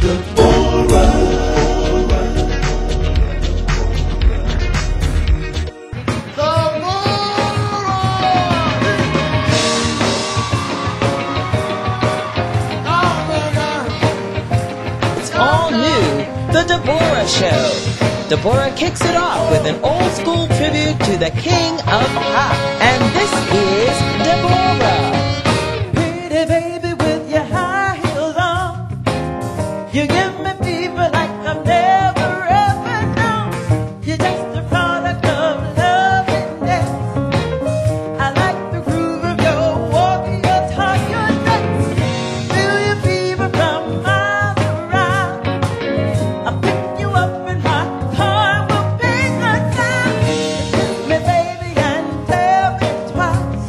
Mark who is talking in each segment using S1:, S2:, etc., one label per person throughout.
S1: The Debórah Show. Debórah kicks it off with an old school tribute to the king of pop. And this is Debórah.
S2: Pretty baby with your high heels on, you give me fever like I've never ever known. You're just a product of love and death. I like the groove of your walk, your talk, your dance. Feel your fever from miles around. I'll pick you up in my car, we'll be good time. Kiss me baby and tell me twice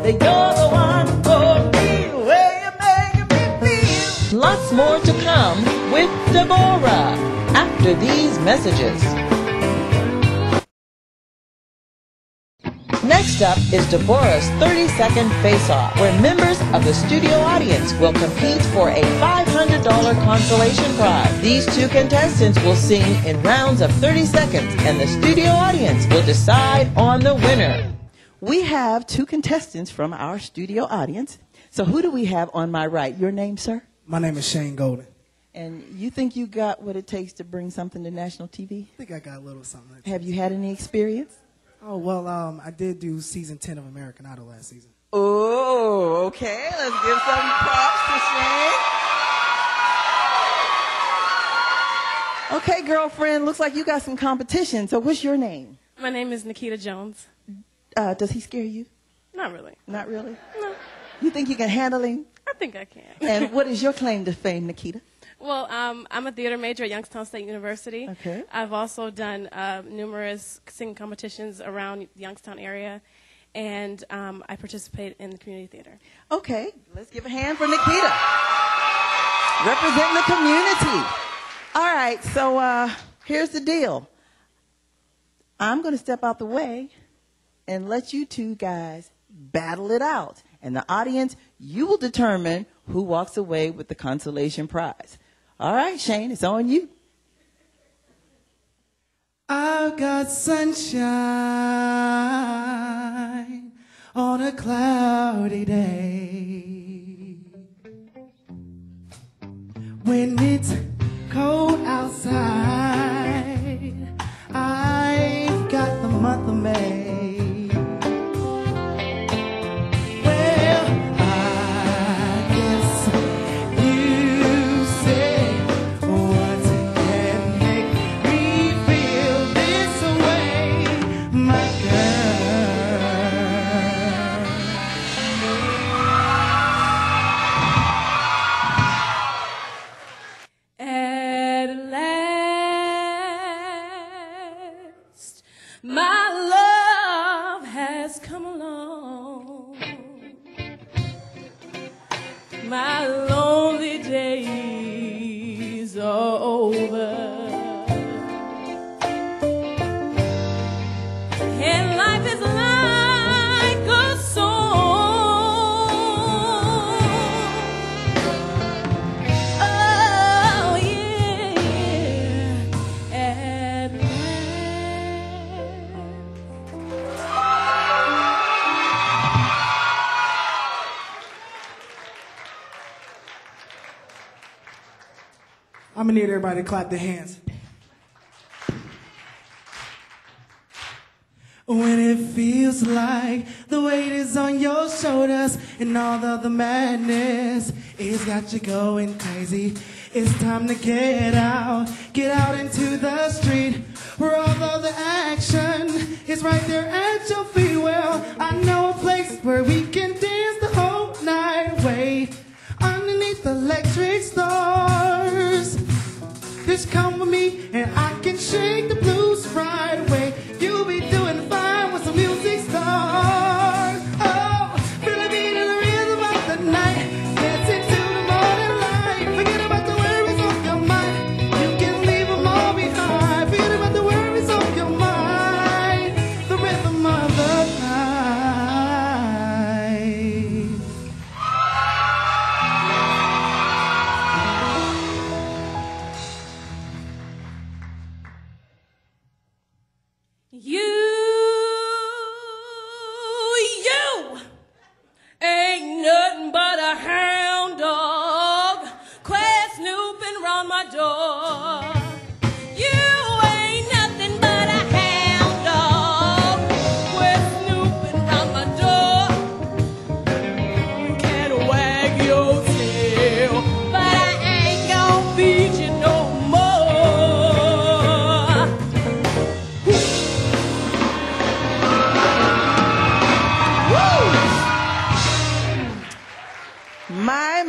S2: that you're the one for me, where you're making me feel.
S1: Lots more to come with Debórah after these messages. Next up is Debórah's 30-second face-off, where members of the studio audience will compete for a $500 consolation prize. These two contestants will sing in rounds of 30 seconds, and the studio audience will decide on the winner.
S2: We have two contestants from our studio audience. So who do we have on my right? Your name, sir?
S3: My name is Shane Golden.
S2: And you think you got what it takes to bring something to national TV?
S3: I think I got a little something.
S2: Have you had any experience?
S3: Oh, well, I did do season 10 of American Idol last season.
S2: Oh, okay. Let's give some props to Shane. Okay, girlfriend, looks like you got some competition. So what's your name?
S4: My name is Nikita Jones.
S2: Does he scare you?
S4: Not really.
S2: Not really?
S4: No,
S2: You think you can handle him?
S4: I think I can.
S2: And what is your claim to fame, Nikita?
S4: Well, I'm a theater major at Youngstown State University.
S2: Okay.
S4: I've also done numerous singing competitions around the Youngstown area, and I participate in the community theater.
S2: Okay, let's give a hand for Nikita. Representing the community. All right, so here's the deal. I'm going to step out the way and let you two guys battle it out. And the audience, you will determine who walks away with the consolation prize. All right, Shane, it's on you.
S3: I've got sunshine on a cloudy day. When it's cold outside, I've got the month of May. Well, I guess you say what can make me feel this way, my girl.
S4: At last, my love has come along. My lonely days are over. And life is like a song. Oh, yeah, at
S3: I'm gonna need everybody to clap their hands. When it feels like the weight is on your shoulders and all of the madness is got you going crazy, it's time to get out into the street where all of the action is right there at your feet. Well, I know a place where we can dance the whole night away underneath the electric stars. Just come with me and I can shake the blues right away. You'll be doing fine when some music starts. Oh, feel the beat and the rhythm of the night. Dancing to the morning light. Forget about the worries on your mind. You can leave them all behind. Forget about the worries on your mind. The rhythm of the night.
S2: my door. You ain't nothing but a hound dog. Quit snooping round my door. You can wag your tail, but I ain't gonna feed you no more.
S1: My.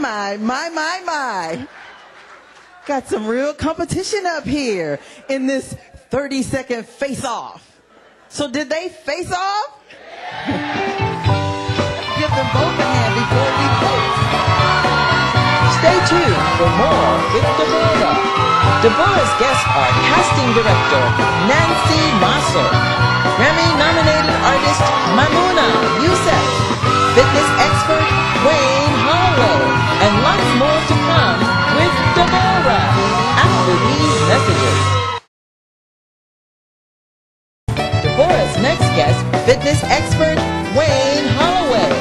S1: Got some real competition up here in this 30-second face-off. So did they face off? Give them both a hand before we vote. Stay tuned for more with Debórah. Deborah's guests are casting director Nancy Masso, Grammy-nominated artist Maimouna, Yousef, fitness expert Wayne Holloway, and lots more to come with Debórah after these messages. Deborah's next guest, fitness expert Wayne Holloway.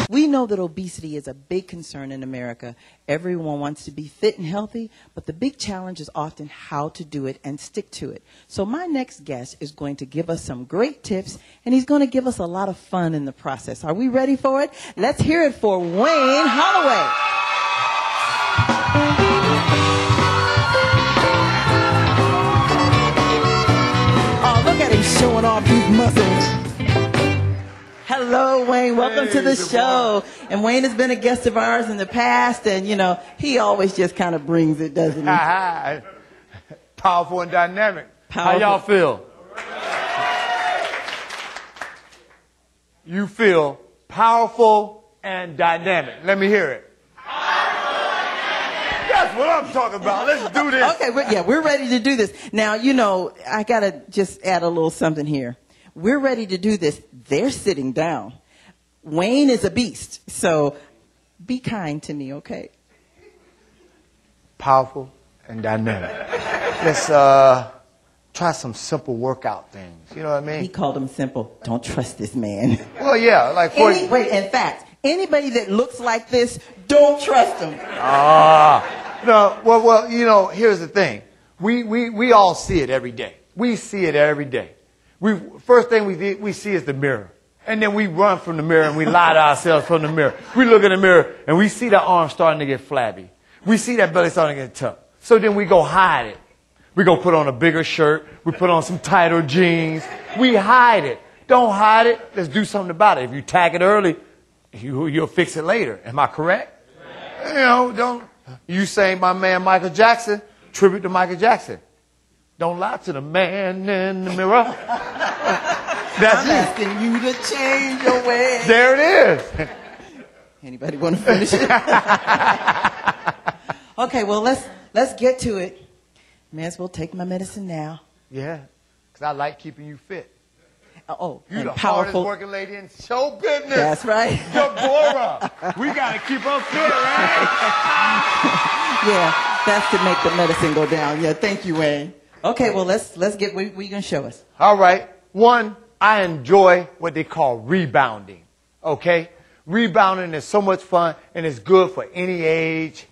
S1: We know that obesity is a big concern in America. Everyone wants to be fit and healthy, but the big challenge is often how to do it and stick to it. So my next guest is going to give us some great tips, and he's going to give us a lot of fun in the process. Are we ready for it? Let's hear it for Wayne Holloway. Oh, look at him showing off these muscles. Hello, Wayne. Welcome to the show. And Wayne has been a guest of ours in the past, and, you know, he always just kind of brings it, doesn't he?
S5: Powerful and dynamic.
S1: Powerful.
S5: How y'all feel? You feel powerful and dynamic. Let me hear it. That's what I'm talking about. Let's do this.
S1: Okay, we're ready to do this. Now, you know, I got to just add a little something here. We're ready to do this. They're sitting down. Wayne is a beast, so be kind to me, okay?
S5: Powerful and dynamic. Let's try some simple workout things. You know what I mean?
S1: He called them simple. Don't trust this man.
S5: Well, yeah, like for
S1: in fact, anybody that looks like this, don't trust him.
S5: No. Well, you know, here's the thing. We all see it every day. We see it every day. First thing we see is the mirror. And then we run from the mirror and we lie to ourselves from the mirror. We look in the mirror and we see that arm starting to get flabby. We see that belly starting to get tough. So then we go hide it. We go put on a bigger shirt. We put on some tighter jeans. We hide it. Don't hide it. Let's do something about it. If you tag it early, you'll fix it later. Am I correct? You know, don't. You say my man Michael Jackson, tribute to Michael Jackson. Don't lie to the man in the mirror. That's
S1: I'm asking you to change your ways.
S5: There it is.
S1: Anybody want to finish it? Okay, well, let's get to it. May as well take my medicine now.
S5: Yeah, because I like keeping you fit.
S1: Oh,
S5: you the
S1: powerful.
S5: hardest working lady in show business.
S1: That's right.
S5: Debórah. We got to keep her fit, right?
S1: Yeah, that's to make the medicine go down. Yeah, thank you, Wayne. Okay, well, let's get what you going to show us.
S5: All right. One, I enjoy what they call rebounding. Okay? Rebounding is so much fun, and it's good for any age.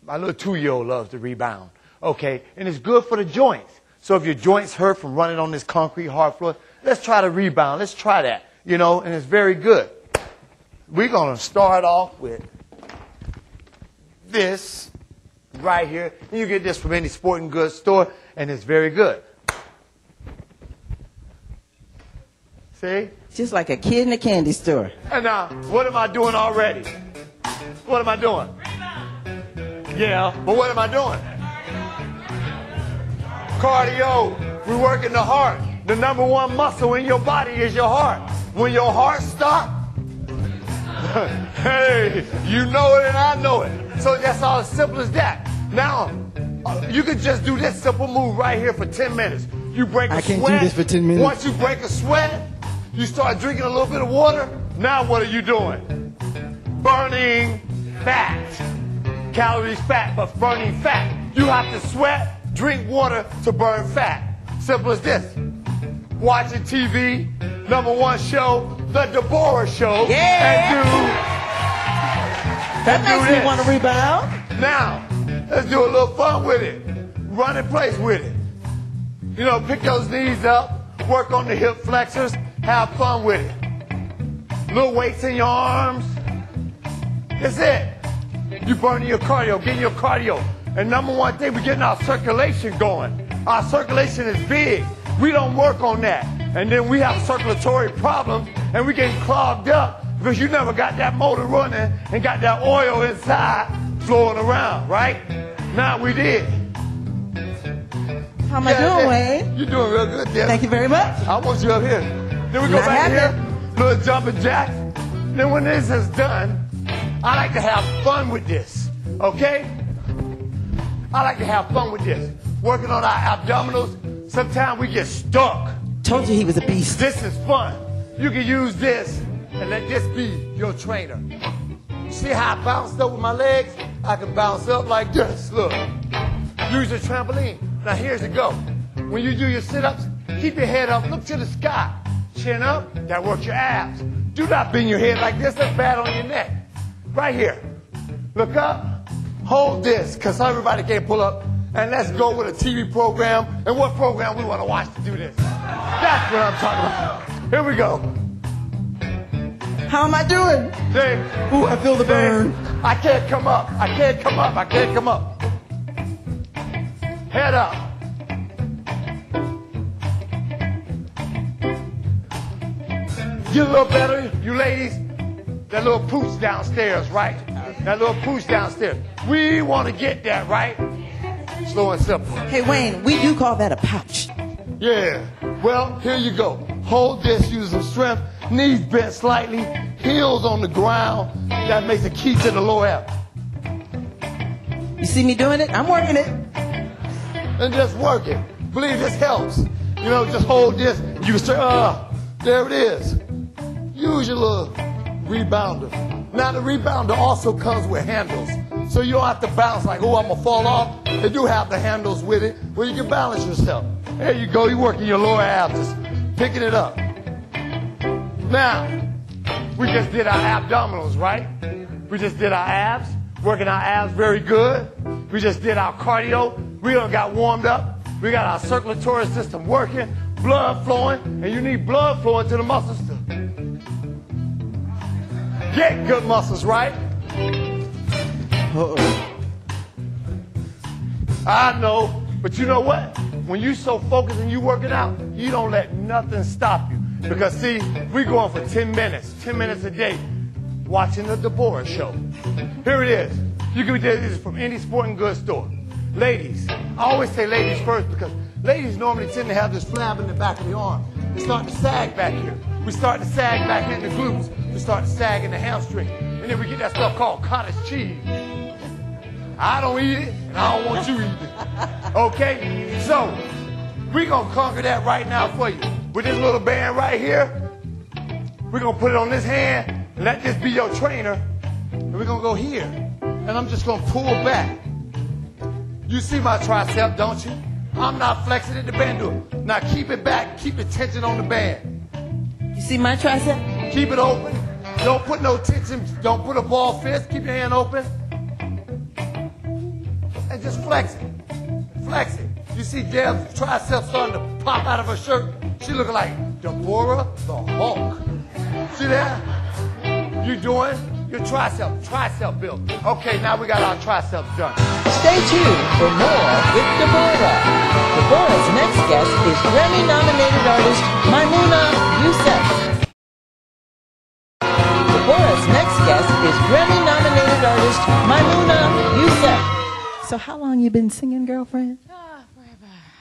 S5: My little 2-year-old loves to rebound. Okay? And it's good for the joints. So if your joints hurt from running on this concrete hard floor, let's try to rebound. Let's try that. You know, and it's very good. We're going to start off with this right here. And you get this from any sporting goods store, and it's very good. See?
S1: Just like a kid in a candy store.
S5: And now, what am I doing already? What am I doing? Yeah, but what am I doing? Cardio. We're working the heart. The number one muscle in your body is your heart. When your heart stops, hey, you know it and I know it. So that's all as simple as that. Now, you could just do this simple move right here for 10 minutes. You break a sweat.
S3: I can't do this for 10 minutes.
S5: Once you break a sweat, you start drinking a little bit of water. Now what are you doing? Burning fat. Calories fat, but burning fat. You have to sweat, drink water to burn fat. Simple as this. Watching TV, #1 show, The Debórah Show.
S1: Yeah!
S5: And
S1: That makes me want to rebound.
S5: Now, Let's do a little fun with it. Run in place with it. You know, pick those knees up, work on the hip flexors, have fun with it. Little weights in your arms. That's it. You burning your cardio, getting your cardio. And number one thing, we're getting our circulation going. Our circulation is big. We don't work on that. And then we have circulatory problems and we get clogged up because you never got that motor running and got that oil inside flowing around, right? Now we did.
S2: How am I doing, Wayne?
S5: You're doing real good, Deb.
S2: Thank you very much.
S5: I want you up here. Then we go
S2: Not
S5: back
S2: happy.
S5: here, little jumping jacks. Then when this is done, I like to have fun with this, okay? I like to have fun with this. Working on our abdominals. Sometimes we get stuck.
S2: Told you he was a beast.
S5: This is fun. You can use this and let this be your trainer. See how I bounced up with my legs? I can bounce up like this. Look. Use your trampoline. Now here's it go. When you do your sit-ups, keep your head up. Look to the sky. Chin up. That works your abs. Do not bend your head like this. That's bad on your neck. Right here. Look up. Hold this, because everybody can't pull up. And let's go with a TV program. And what program we want to watch to do this. That's what I'm talking about. Here we go.
S2: How am I doing?
S5: See?
S2: Ooh, I feel the burn.
S5: I can't come up. I can't come up. I can't come up. Head up. Get a little better, you ladies. That little pooch downstairs, right? That little pooch downstairs. We want to get that, right? Slow and simple.
S2: Hey, Wayne, we do call that a pouch.
S5: Yeah. Well, here you go. Hold this, use some strength. Knees bent slightly. Heels on the ground. That makes a key to the lower abs.
S2: You see me doing it? I'm working it.
S5: And just work it. Believe this helps. You know, just hold this. You can say, there it is. Use your little rebounder. Now the rebounder also comes with handles. So you don't have to bounce like, oh, I'm going to fall off. They do have the handles with it where you can balance yourself. There you go. You're working your lower abs, just picking it up. Now, we just did our abdominals, right? We just did our abs, working our abs very good. We just did our cardio. We done got warmed up. We got our circulatory system working, blood flowing, and you need blood flowing to the muscles to get good muscles, right? I know, but you know what? When you so focused and you working out, you don't let nothing stop you. Because see, we going for 10 minutes a day, watching the Debórah show. Here it is. You can get this from any sporting goods store. Ladies, I always say ladies first because ladies normally tend to have this flab in the back of the arm. They start to sag back here. We start to sag back in the glutes. We start to sag in the hamstring. And then we get that stuff called cottage cheese. I don't eat it, and I don't want you eating it. Okay? So, we're going to conquer that right now for you. With this little band right here, we're going to put it on this hand, and let this be your trainer. And we're going to go here. And I'm just going to pull back. You see my tricep, don't you? I'm not flexing it, the band do it. Now keep it back, keep the tension on the band.
S2: You see my tricep?
S5: Keep it open. Don't put no tension, don't put a ball fist, keep your hand open. And just flex it. Flex it. You see Deb's tricep starting to pop out of her shirt? She looking like Debórah the Hulk. See that? You doing your tricep build. Okay, now we got our triceps done.
S1: Stay tuned for more with Debórah. Deborah's next guest is Grammy-nominated artist Maimouna Youssef. Deborah's next guest is Grammy-nominated artist Maimouna Youssef.
S2: So how long you been singing, girlfriend?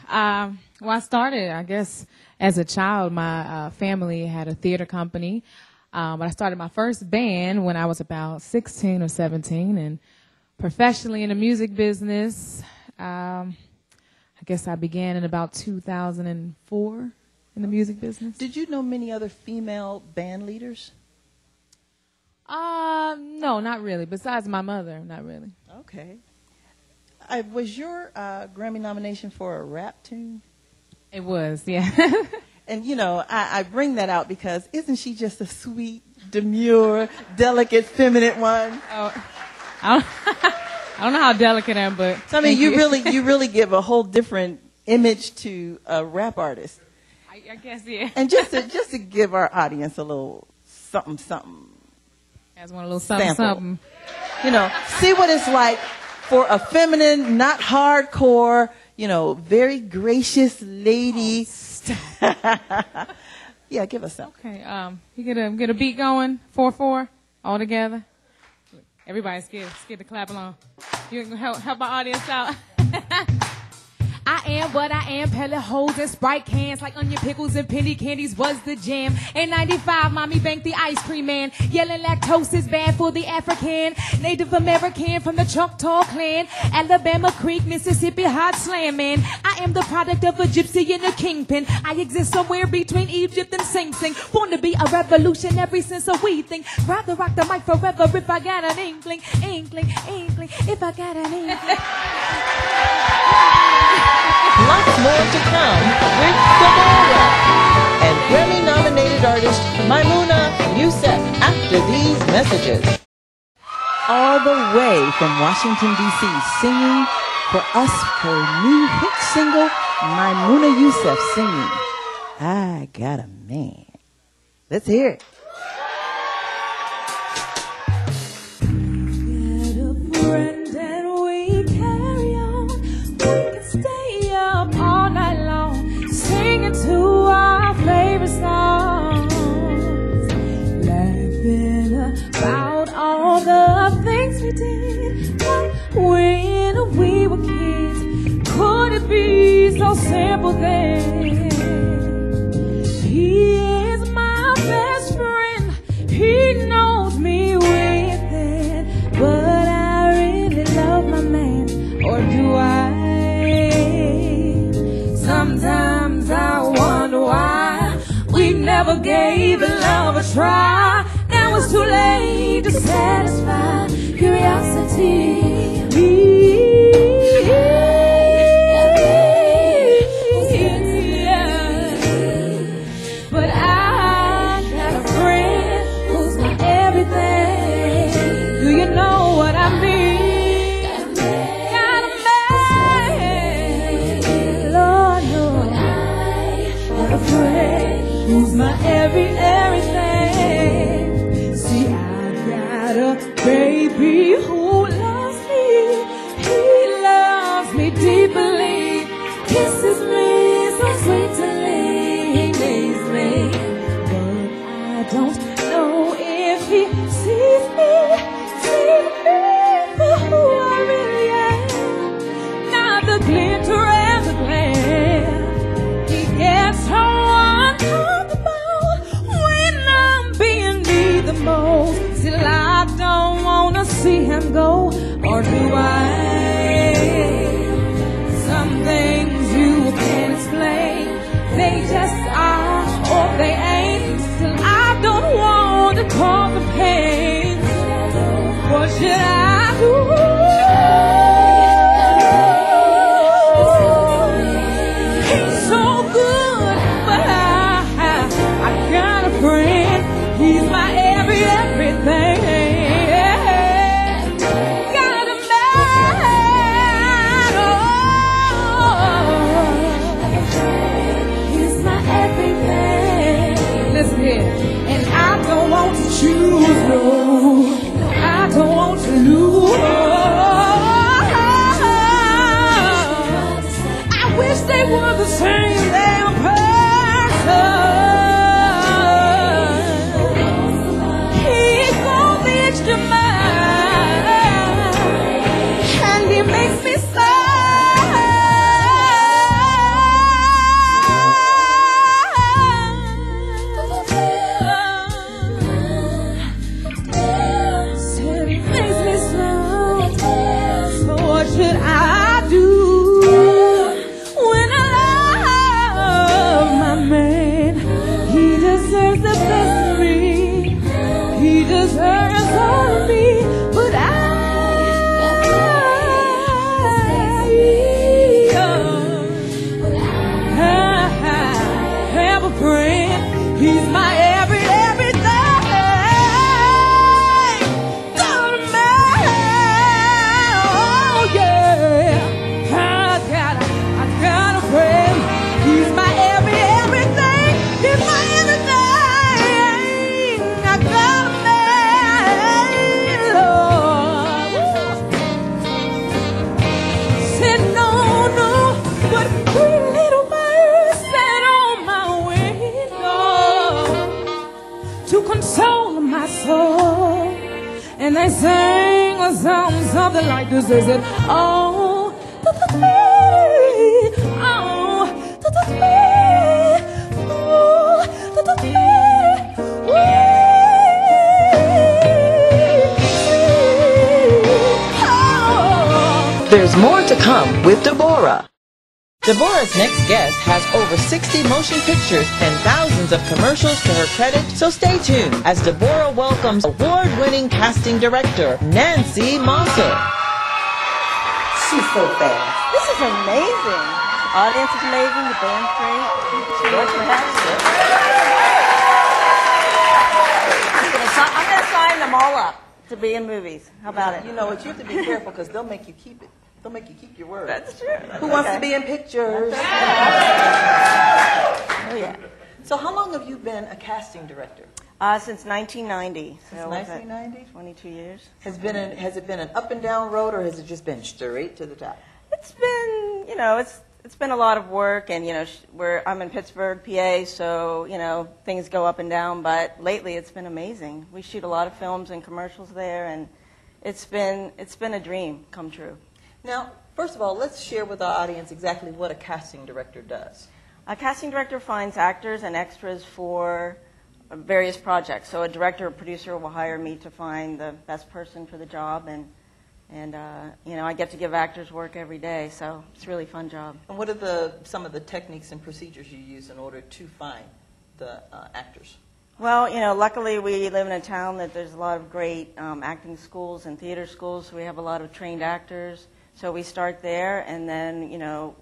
S6: Well, I started, I guess, as a child. My family had a theater company. But I started my first band when I was about 16 or 17, and professionally in the music business, I guess I began in about 2004 in the music business.
S2: Did you know many other female band leaders?
S6: No, not really. Besides my mother, not really.
S2: Okay. Was your Grammy nomination for a rap tune?
S6: It was, yeah.
S2: And, you know, I bring that out because isn't she just a sweet, demure, delicate, feminine one?
S6: Oh, I don't know how delicate I am, but
S2: So, I mean, you really give a whole different image to a rap artist.
S6: I guess, yeah.
S2: And just to give our audience a little something.
S6: As one a little something,
S2: sample.
S6: something.
S2: You know, see what it's like for a feminine, not hardcore, you know, very gracious lady. Yeah, give us some.
S6: Okay, you get a beat going, 4/4, all together. Everybody's scared to clap along. You can help our audience out. I am what I am, pellet holes and Sprite cans, like onion pickles and penny candies was the jam. In 95, mommy banked the ice cream man, yelling lactose is bad for the African. Native American from the Choctaw clan, Alabama Creek, Mississippi hot slam man. I am the product of a gypsy and a kingpin. I exist somewhere between Egypt and Sing Sing. Born to be a revolutionary since a wee thing. Rather rock the mic forever if I got an inkling, if I got an inkling.
S1: Lots more to come with Debórah and Grammy-nominated artist Maimouna and Youssef after these messages.
S2: All the way from Washington, D.C., singing for us her new hit single, Maimouna Yousef singing, I Got a Man. Let's hear it.
S6: All night long, singing to our favorite songs, laughing about all the things we did when we were kids. Could it be so simple then? He is my best friend. He knows me within, but I really love my man, or do I? Sometimes I wonder why we never gave love a try. Now it's too late to satisfy curiosity. But I got a friend who's my everything. Do you know what I mean? Who's my everything? See, I got a baby who loves me. He loves me deeply. Kisses me so sweetly, needs me. But I don't know if he sees me for who I really am. Not the glitter and the glam. He gets home most. Still I don't wanna see him go, or do I? Some things you can't explain, they just are or they ain't. Still I don't want to cause the pain. What should I do? He's so good, but I got a friend. He's my everything. Got a man. Oh, he's my everything. Listen here. And I don't want to choose, no. I don't want to lose. I wish they were the same damn person. And he makes me sad. Said he makes me sad. So what should I do when I love my man? He deserves the best of me. He deserves all of me, but I And they sing a song something like this. They said, oh, oh,
S1: There's more to come with Debórah. Debórah's next guest has over 60 motion pictures and thousands of commercials to her credit, so stay tuned as Debórah welcomes award-winning casting director Nancy Mosser.
S7: She's so fast.
S8: This is amazing. The audience is amazing. The band's great. George, perhaps. I'm going to sign them all up to be in movies. How about it?
S7: You know what? You have to be careful because they'll make you keep it. They'll make you keep your word.
S8: That's true.
S7: Who wants to be in pictures?
S8: Oh, yeah.
S7: So how long have you been a casting director?
S8: Since 1990.
S7: Since 1990?
S8: 22 years.
S7: Has it been an up and down road, or has it just been straight to the top?
S8: It's been, it's been a lot of work, and I'm in Pittsburgh, PA, so things go up and down. But lately, it's been amazing. We shoot a lot of films and commercials there, and it's been a dream come true.
S7: Now, first of all, let's share with our audience exactly what a casting director does.
S8: A casting director finds actors and extras for various projects. So a director or producer will hire me to find the best person for the job, and I get to give actors work every day, so it's a really fun job.
S7: And what are some of the techniques and procedures you use in order to find the actors?
S8: Well, luckily we live in a town that there's a lot of great acting schools and theater schools, so we have a lot of trained actors. So we start there, and then,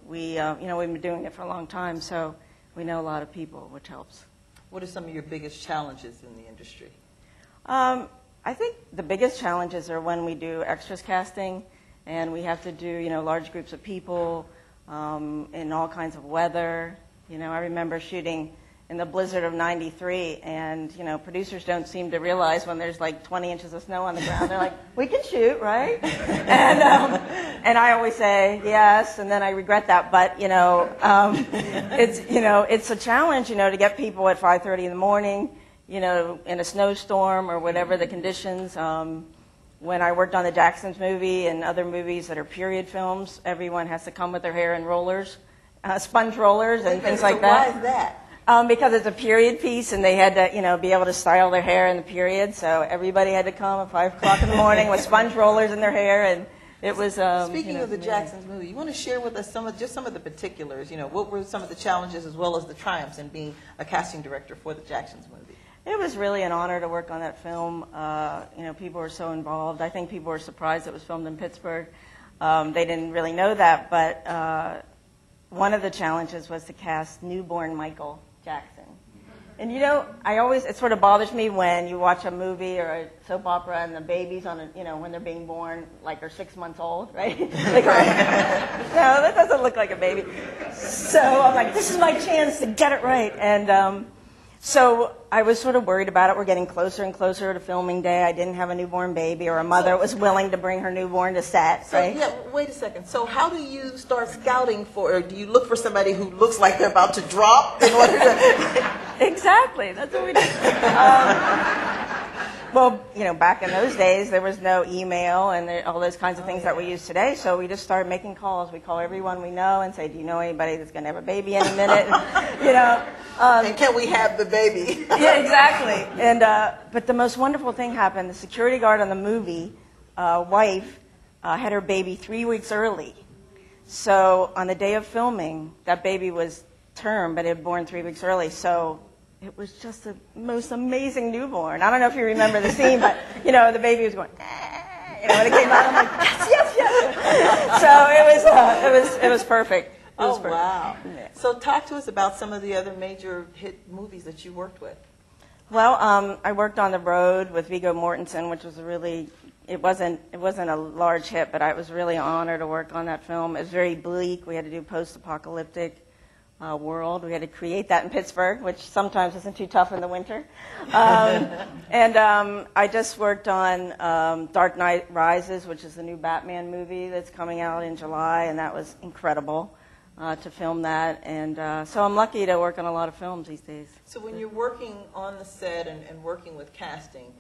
S8: we've been doing it for a long time, so we know a lot of people, which helps.
S7: What are some of your biggest challenges in the industry?
S8: I think the biggest challenges are when we do extras casting, and we have to do, large groups of people in all kinds of weather. I remember shooting in the blizzard of '93, and producers don't seem to realize when there's like 20 inches of snow on the ground. They're like, "We can shoot, right?" And I always say yes, and then I regret that. But it's a challenge, to get people at 5:30 in the morning, in a snowstorm or whatever the conditions. When I worked on the Jacksons movie and other movies that are period films, everyone has to come with their hair in rollers, sponge rollers, and things like that.
S7: Why is that?
S8: Because it's a period piece, and they had to, be able to style their hair in the period. So everybody had to come at 5 o'clock in the morning with sponge rollers in their hair, and it was.
S7: Speaking of the Jacksons movie, you want to share with us some of the particulars? What were some of the challenges as well as the triumphs in being a casting director for the Jacksons movie?
S8: It was really an honor to work on that film. People were so involved. I think people were surprised it was filmed in Pittsburgh. They didn't really know that, but one of the challenges was to cast newborn Michael Jackson. And it sort of bothers me when you watch a movie or a soap opera and the babies when they're being born, like are 6 months old, right? No, that doesn't look like a baby. So I'm like, this is my chance to get it right. And so I was sort of worried about it. We're getting closer and closer to filming day. I didn't have a newborn baby or a mother was willing to bring her newborn to set, right?
S7: So, wait a second. So how do you start scouting or do you look for somebody who looks like they're about to drop in order to...
S8: Exactly. That's what we do. Well, back in those days, there was no email and all those kinds of things that we use today, so we just started making calls. We call everyone we know and say, do you know anybody that's going to have a baby in a minute?
S7: And can we have the baby?
S8: Yeah, exactly. And but the most wonderful thing happened. The security guard on the movie, wife, had her baby 3 weeks early. So on the day of filming, that baby was term, but it had born 3 weeks early. So it was just the most amazing newborn. I don't know if you remember the scene, but, the baby was going, when it came out, I'm like, yes. So it was perfect. Perfect.
S7: Wow.
S8: Yeah.
S7: So talk to us about some of the other major hit movies that you worked with.
S8: Well, I worked on the road with Viggo Mortensen, which was it wasn't a large hit, but it was really an honor to work on that film. It was very bleak. We had to do post-apocalyptic world. We had to create that in Pittsburgh, which sometimes isn't too tough in the winter. I just worked on Dark Knight Rises, which is the new Batman movie that's coming out in July, and that was incredible to film that. And so I'm lucky to work on a lot of films these days.
S7: So when you're working on the set and working with casting,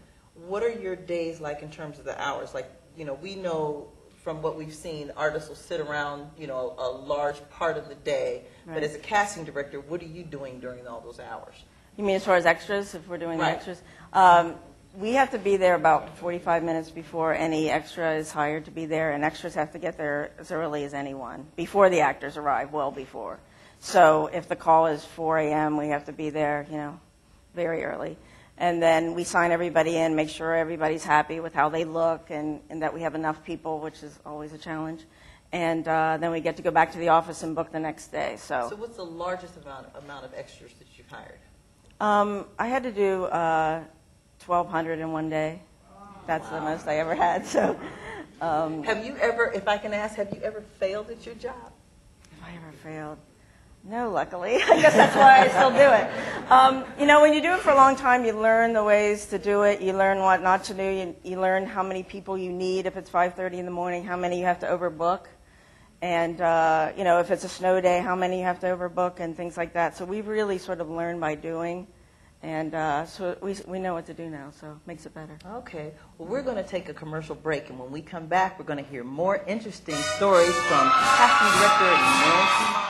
S7: what are your days like in terms of the hours? Like, you know, we know from what we've seen, artists will sit around, you know, a large part of the day.
S8: Right.
S7: But as a casting director, what are you doing during all those hours?
S8: You mean as far as extras, if we're doing the
S7: Right.
S8: extras? We have to be there about 45 minutes before any extra is hired to be there, and extras have to get there as early as anyone, before the actors arrive, well before. So if the call is 4 a.m., we have to be there, you know, very early. And then we sign everybody in, make sure everybody's happy with how they look and that we have enough people, which is always a challenge. And then we get to go back to the office and book the next day.
S7: So what's the largest amount of extras that you've hired?
S8: I had to do 1,200 in one day. That's the most I ever had. So,
S7: have you ever, if I can ask, have you ever failed at your job?
S8: If I ever failed? No, luckily. I guess that's why I still do it. You know, when you do it for a long time, you learn the ways to do it. You learn what not to do. You learn how many people you need if it's 5:30 in the morning, how many you have to overbook. And, you know, if it's a snow day, how many you have to overbook and things like that. So we've really sort of learned by doing. And so we know what to do now, so it makes it better.
S7: Okay. Well, we're going to take a commercial break, and when we come back, we're going to hear more interesting stories from casting director Nancy